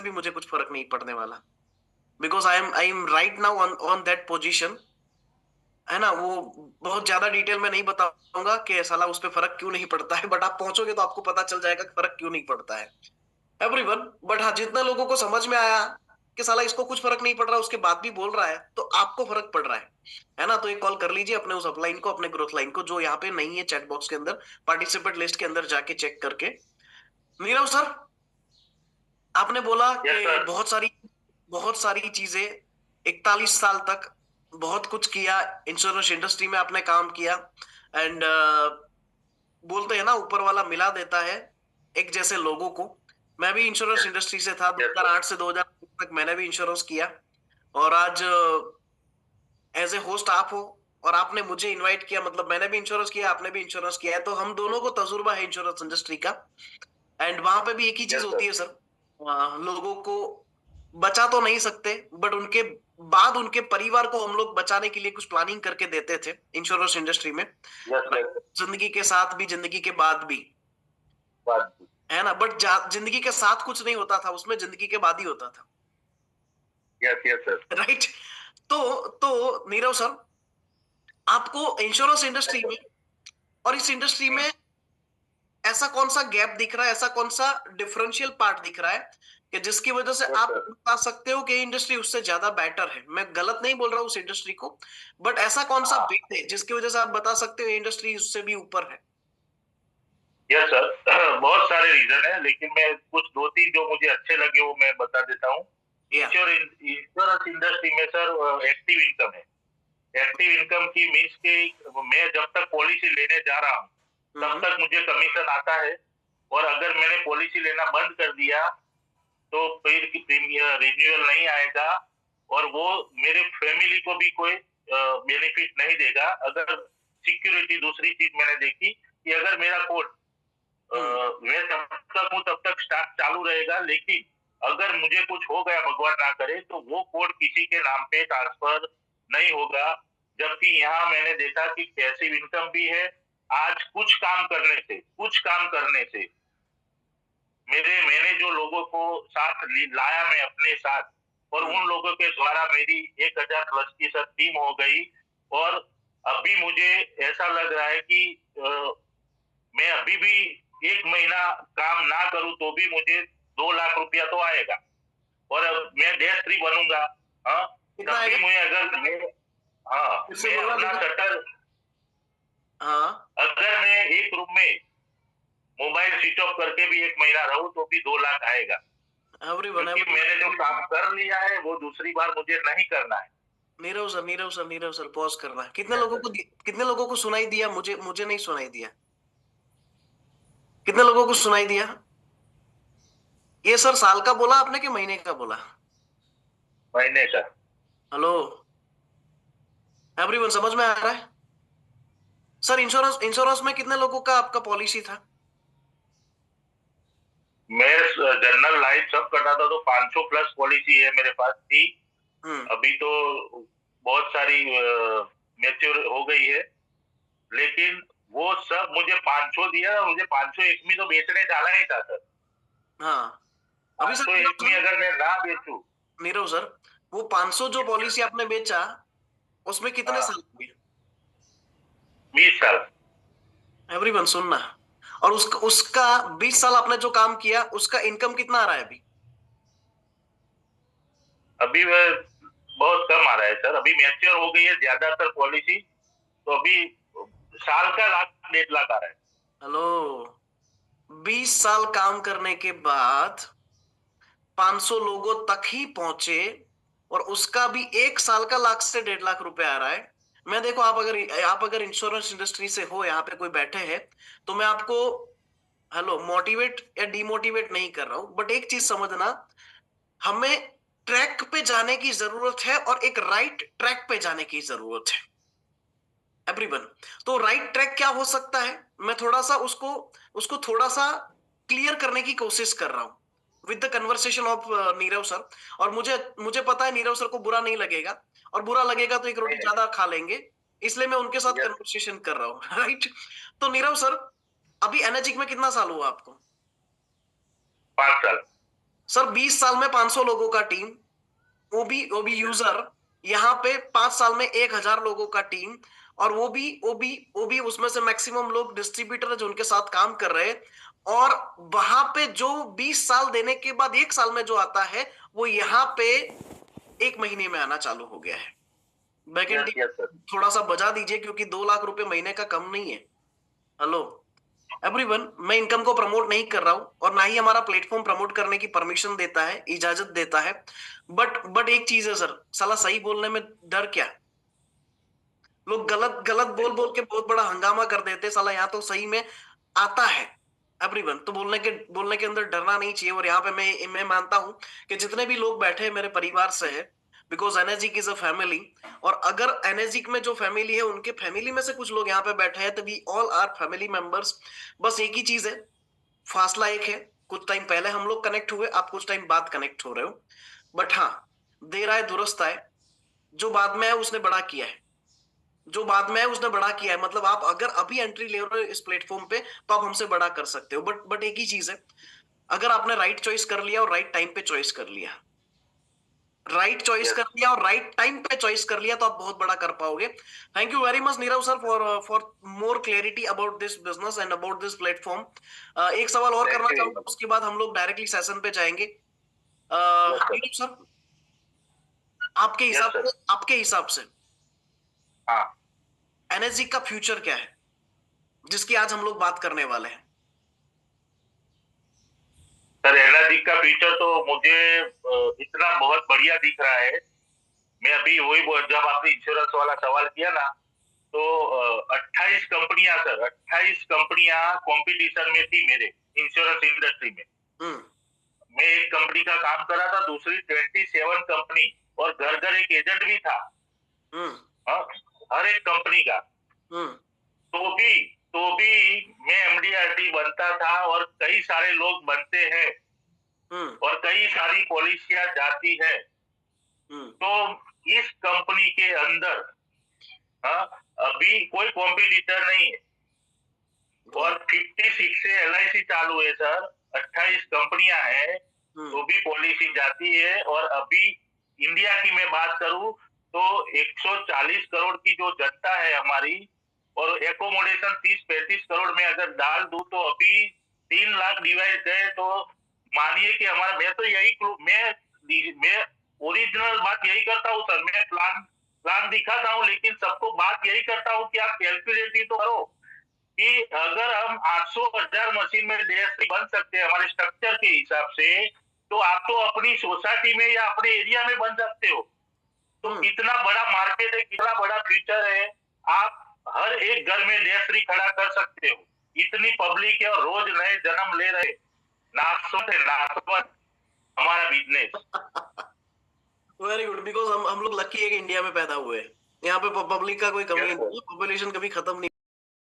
भी मुझे कुछ फर्क नहीं पड़ने वाला, because I am right now on on that position, है ना। वो बहुत ज्यादा डिटेल में नहीं बताऊंगा कि साला उस पर फर्क क्यों नहीं पड़ता है, बट आप पहुंचोगे तो आपको पता चल जाएगा कि फर्क क्यों नहीं पड़ता है, एवरीवन। बट हाँ, जितने लोगों को समझ में आया कि साला इसको कुछ फर्क नहीं पड़ रहा, उसके बाद भी बोल रहा है, तो आपको फर्क पड़ रहा है ना। तो एक कॉल कर लीजिए अपने उस अपलाइन को, अपने ग्रोथ लाइन को, जो यहाँ पे नहीं है चैट बॉक्स के अंदर, पार्टिसिपेट लिस्ट के अंदर जाके चेक करके। नीरव सर, आपने बोला यस कि सर। बहुत सारी चीजें, 41 साल तक बहुत कुछ किया, इंश्योरेंस इंडस्ट्री में आपने काम किया, एंड बोलते हैं ना ऊपर वाला मिला देता है एक जैसे लोगों को। मैं भी इंश्योरेंस इंडस्ट्री से था, यस सर। 2008 से 2000 तक मैंने भी इंश्योरेंस किया, और आज एज ए होस्ट आप हो, और आपने मुझे इनवाइट किया, मतलब मैंने भी इंश्योरेंस किया, आपने भी इंश्योरेंस किया है, तो हम दोनों को तजुर्बा है इंश्योरेंस इंडस्ट्री का। एंड वहां पे भी एक ही चीज यस होती सर। है सर, लोगों को बचा तो नहीं सकते, बट उनके बाद उनके परिवार को हम लोग बचाने के लिए कुछ प्लानिंग करके देते थे इंश्योरेंस इंडस्ट्री में, यस right? यस। जिंदगी के साथ भी, जिंदगी के बाद भी, बात। है ना। बट जिंदगी के साथ कुछ नहीं होता था उसमें, जिंदगी के बाद ही होता था। Yes yes sir. राइट। तो नीरव सर, आपको इंश्योरेंस इंडस्ट्री में और इस इंडस्ट्री में ऐसा कौन सा गैप दिख रहा है, ऐसा कौन सा डिफरेंशियल पार्ट दिख रहा है कि जिसकी वजह से यस आप सर। बता सकते हो कि इंडस्ट्री उससे ज्यादा बेटर है। मैं गलत नहीं बोल रहा हूँ उस इंडस्ट्री को, बट ऐसा कौन सा हाँ। बेट है जिसकी वजह से आप बता सकते हो इंडस्ट्री उससे भी ऊपर है। Yes sir. बहुत सारे रीजन है, लेकिन मैं कुछ दो तीन जो मुझे अच्छे लगे वो मैं बता देता हूँ। या इंश्योरेंस इंडस्ट्री में सर एक्टिव इनकम है। एक्टिव इनकम की मीन्स के मैं जब तक पॉलिसी लेने जा रहा हूँ तब हम्म तक मुझे कमीशन आता है, और अगर मैंने पॉलिसी लेना बंद कर दिया तो फिर प्रीमियर रिन्यूअल नहीं आएगा, और वो मेरे फैमिली को भी कोई बेनिफिट नहीं देगा। अगर सिक्योरिटी दूसरी चीज मैंने देखी कि अगर मेरा कोड हम्म मैं तब तक हूँ तब तक स्टार्ट चालू रहेगा, लेकिन अगर मुझे कुछ हो गया भगवान ना करे तो वो कोड किसी के नाम पे ट्रांसफर नहीं होगा। जबकि यहाँ मैंने देखा कि पैसिव इनकम भी है। आज कुछ काम करने से मैंने जो लोगों को साथ लाया मैं अपने साथ, और हम्म उन लोगों के द्वारा मेरी 1000 प्लस की सब टीम हो गई। और अभी मुझे ऐसा लग रहा है कि मैं अभी भी 1 महीना काम ना करूं तो भी मुझे 2 लाख रुपया तो आएगा, और अब मैं डैश फ्री बनूंगा। हाँ। कितना तब भी आएगा? मुझे अगर मैं हाँ फिर से मैं बोलना अपना जरा। शटर, हाँ, अगर मैं एक रूम में मोबाइल स्विच ऑफ करके भी 1 महीना रहूं तो भी 2 लाख आएगा, एवरीवन क्योंकि एवरीवन। मैंने जो काम कर लिया है वो दूसरी बार मुझे नहीं करना है। Nirav sir, Nirav sir, Nirav sir, pause करना। Yes sir. कितने लोगों को सुनाई दिया? मुझे मुझे नहीं सुनाई दिया। कितने लोगों को सुनाई दिया? ये सर साल का बोला आपने कि महीने का बोला? महीने का। हेलो, एवरीवन, समझ में आ रहा है? सर, इंश्योरेंस इंश्योरेंस में कितने लोगों का आपका पॉलिसी था? मैं जनरल लाइफ सब करता था तो 500 प्लस पॉलिसी है मेरे पास थी। हम्म अभी तो बहुत सारी मैच्योर हो गई है, लेकिन वो सब मुझे 500 दिया, मुझे 501 में तो बेचने जाना ही था सर। हाँ। अभी सर, 501 में अगर मैं ना बेचूं। नीरव सर, वो 500 जो पॉलिसी आपने बेचा, उसमें कितने हाँ। साल हुए? 20 साल। एवरीवन सुनना। और उसका उसका 20 साल आपने जो काम किया, उसका इनकम कितना आ रहा है अभी? अभी वह बहुत कम आ रहा है सर, अभी मैच्योर हो गई है ज्यादातर पॉलिसी, तो अभी साल का 1 लाख 1.5 लाख आ रहा है। हेलो, 20 साल काम करने के बाद 500 लोगों तक ही पहुंचे, और उसका भी 1 साल का 1 लाख से 1.5 लाख रुपए आ रहा है। मैं देखो, आप अगर इंश्योरेंस इंडस्ट्री से हो, यहाँ पे कोई बैठे हैं, तो मैं आपको, हेलो, मोटिवेट या डिमोटिवेट नहीं कर रहा हूं, बट एक चीज समझना, हमें ट्रैक पे जाने की जरूरत है, और एक राइट ट्रैक पे जाने की जरूरत है, एवरीवन। तो राइट ट्रैक क्या हो सकता है? मैं थोड़ा सा उसको उसको थोड़ा सा क्लियर करने की कोशिश कर रहा हूं with the conversation of Nirav sir. और मुझे मुझे पता है नीरव सर को बुरा नहीं लगेगा, और बुरा लगेगा तो एक रोटी नहीं ज्यादा खा लेंगे, इसलिए मैं उनके साथ नहीं। यस। कन्वर्सेशन कर रहा हूँ। राइट। तो नीरव सर, अभी एनर्जिक में कितना साल हुआ आपको? 5 साल। सर 20 साल में 500 लोगों का टीम, वो भी यूजर, यहाँ पे 5 साल में 1000 लोगों का टीम, और वो भी उसमें से मैक्सिमम लोग डिस्ट्रीब्यूटर है जो उनके साथ काम कर रहे हैं। और वहां पे जो 20 साल देने के बाद 1 साल में जो आता है, वो यहाँ पे 1 महीने में आना चालू हो गया है। Backend yes sir. थोड़ा सा बजा दीजिए, क्योंकि 2 लाख रुपए महीने का कम नहीं है। हेलो एवरीवन, मैं इनकम को प्रमोट नहीं कर रहा हूं, और ना ही हमारा प्लेटफॉर्म प्रमोट करने की परमिशन देता है, इजाजत देता है। बट एक चीज है सर, साला सही बोलने में डर क्या? लोग गलत गलत बोल बोल के बहुत बड़ा हंगामा कर देते हैं, साला यहाँ तो सही में आता है। एवरीवन, तो बोलने के अंदर डरना नहीं चाहिए। और यहाँ पे मैं मानता हूं कि जितने भी लोग बैठे हैं मेरे परिवार से है, because NSG is a family. और अगर एनएसजी में जो फैमिली है, उनके फैमिली में से कुछ लोग यहाँ पे बैठे हैं, तो we all are family members. बस एक ही चीज है, फासला एक है। कुछ टाइम पहले हम लोग कनेक्ट हुए, आप कुछ टाइम बाद कनेक्ट हो रहे हो। बट हाँ, देर आए दुरुस्त आए। जो बाद में है उसने बड़ा किया है, जो बाद में है उसने बड़ा किया है। मतलब आप अगर अभी एंट्री ले रहे हो इस प्लेटफॉर्म पे, तो आप हमसे बड़ा कर सकते हो। बट एक ही चीज है, अगर आपने राइट चॉइस कर लिया और राइट टाइम पे चॉइस कर लिया, राइट चॉइस कर यस लिया और राइट टाइम पे चॉइस कर लिया, तो आप बहुत बड़ा कर पाओगे। Thank you very much Nirav sir for more clarity about this business and about this platform. एक सवाल और थैंक करना यू वेरी चाहूंगा, मच। उसके बाद हम लोग डायरेक्टली सेशन पे जाएंगे। Yes sir. Nirav sir, yes sir. आपके हिसाब से हाँ एनएसजी का फ्यूचर क्या है, जिसकी आज हम लोग बात करने वाले हैं? सर, एनर्जी का फ्यूचर तो मुझे इतना बहुत बढ़िया दिख रहा है। मैं अभी जब आपने इंश्योरेंस वाला सवाल किया ना, तो 28 कंपनियां सर, 28 कंपनियां कंपटीशन में थी मेरे इंश्योरेंस इंडस्ट्री में। हम्म। मैं एक कंपनी का काम कर रहा था, दूसरी 27 कंपनी, और घर घर एक एजेंट भी था। हम्म। हाँ, हर एक कंपनी का। हम्म। तो भी तो भी मैं एमडीआरटी बनता था, और कई सारे लोग बनते हैं, हम्म। और कई सारी पॉलिसियां जाती है। हम्म। तो इस कंपनी के अंदर, हाँ, अभी कोई कॉम्पिटिटर नहीं है। और 56 से एलआईसी चालू है सर, 28 कंपनियां हैं, तो भी पॉलिसी जाती है। और अभी इंडिया की मैं बात करूं, तो 140 करोड़ की जो जनता है हमारी, और एकोमोडेशन 30-35 करोड़ में अगर डाल दूं, तो अभी 3 लाख डिवाइस गए, तो मानिए कि हमारा, मैं ओरिजिनल बात यही करता हूँ सर। मैं प्लान प्लान दिखाता हूँ, लेकिन सबको बात यही करता हूँ कि आप कैलकुलेट ही तो करो कि अगर हम 800,000 मशीन में डीएसपी बन सकते हैं हमारे स्ट्रक्चर के हिसाब से, तो आप तो अपनी सोसाइटी में या अपने एरिया में बन सकते हो। तो कितना बड़ा मार्केट है, कितना बड़ा फ्यूचर है। आप हर एक घर में डीएसपी खड़ा कर सकते हो। इतनी पब्लिक है, और रोज नए जन्म ले रहे। नासमत है, नासमत हमारा बिजनेस। वेरी गुड, बिकॉज हम लोग लकी है कि इंडिया में पैदा हुए हैं। यहाँ पे पब्लिक का कोई कमी यस नहीं सर। है, पॉपुलेशन कभी खत्म नहीं